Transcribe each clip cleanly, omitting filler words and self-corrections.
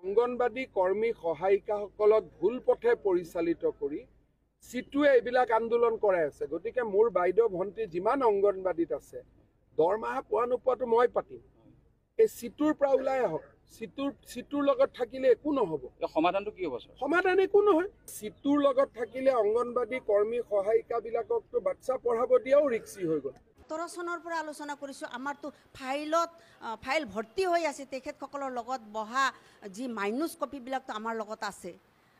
অংগনবাদী কৰ্মী সহায়িকাসকলক ভুল পথে পৰিচালিত কৰি চিটুৱে এইবিলাক আন্দোলন কৰাই আছে। গতিকে মোৰ বাইদেউ ভণ্টি যিমান অংগনবাদীত আছে দৰমহা পোৱা নোপোৱাটো মই পাতিম, এই চিটুৰ পৰা ওলাই আহক। চিটুৰ লগত থাকিলে একো নহ'ব। সমাধানটো কি হ'ব? সমাধান একো নহয়। চিটুৰ লগত থাকিলে অংগনবাদী কৰ্মী সহায়িকাবিলাককতো বাচ্চা পঢ়াব দিয়াও ৰিক্সি হৈ গ'ল। 17 চনৰ পৰা আলোচনা কৰিছোঁ। আমাৰতো ফাইল ভৰ্তি হৈ আছে। তেখেতসকলৰ লগত বহা যি মাইনুচ কপিবিলাকতো আমাৰ লগত আছে।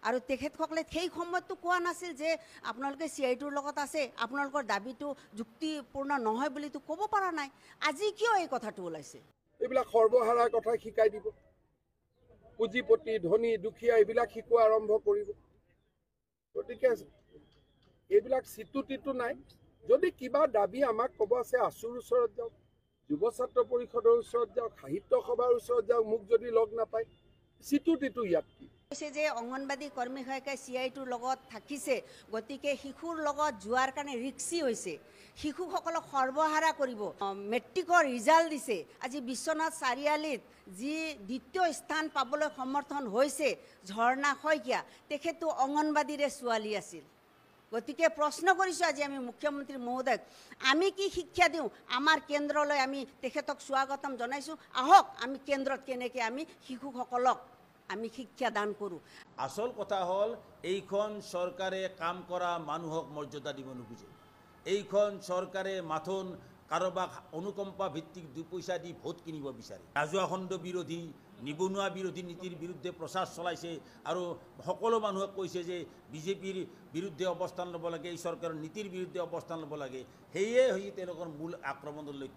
আৰু তেখেতসকলে সেই সময়ততো কোৱা নাছিল যে আপোনালোকে CITৰ লগত আছে, আপোনালোকৰ দাবীটো যুক্তিপূৰ্ণ নহয় বুলিতো ক'ব পৰা নাই। আজি কিয় এই কথাটো ওলাইছে? এইবিলাক সৰ্বহাৰাৰ কথা শিকাই দিব, পুঁজিপতি ধনী দুখীয়া এইবিলাক শিকোৱা আৰম্ভ কৰিব। গতিকে এইবিলাক চিটু টিটু নাই। যদি কিবা দাবী আমাক ক'ব আছে আছুৰ ওচৰত যাওক, যুৱ ছাত্ৰ পৰিষদৰ ওচৰত যাওক, সাহিত্য সভাৰ ওচৰত যাওক। মোক যদি লগ নাপায় চিটু টিটু ইয়াত কি কৈছে যে অংগনবাদী কৰ্মী সহায়িকাই CITৰ লগত থাকিছে, গতিকে শিশুৰ লগত যোৱাৰ কাৰণে ৰিক্সি হৈছে। শিশুসকলক সৰ্বহাৰা কৰিব। মেট্ৰিকৰ ৰিজাল্ট দিছে। আজি বিশ্বনাথ চাৰিআলিত যি দ্বিতীয় স্থান পাবলৈ সমৰ্থন হৈছে ঝৰ্ণা শইকীয়া, তেখেতো অংগনবাদীৰে ছোৱালী আছিল। গতিকে প্ৰশ্ন কৰিছোঁ আজি আমি মুখ্যমন্ত্ৰী মহোদয়ক, আমি কি শিক্ষা দিওঁ? আমাৰ কেন্দ্ৰলৈ আমি তেখেতক স্বাগতম জনাইছোঁ। আহক আমি কেন্দ্ৰত কেনেকৈ আমি শিশুসকলক আমি শিক্ষা দান কৰোঁ। আসল কথা হল এইখন চৰকাৰে কাম কৰা মানুহক মৰ্যাদা দিব নোখোজে। এইখন চৰকাৰে মাথোন কাৰোবাক অনুকম্পা ভিত্তিক 2 পইচা দি ভোট কিনিব বিচাৰে। ৰাজহুৱা খণ্ড বিৰোধী নিবনুৱা বিৰোধী নীতিৰ বিৰুদ্ধে প্ৰচাৰ চলাইছে আৰু সকলো মানুহক কৈছে যে বিজেপিৰ বিৰুদ্ধে অৱস্থান ল'ব লাগে, এই চৰকাৰৰ নীতিৰ বিৰুদ্ধে অৱস্থান ল'ব লাগে। সেয়ে হৈছে তেওঁলোকৰ মূল আক্ৰমণৰ লক্ষ্য।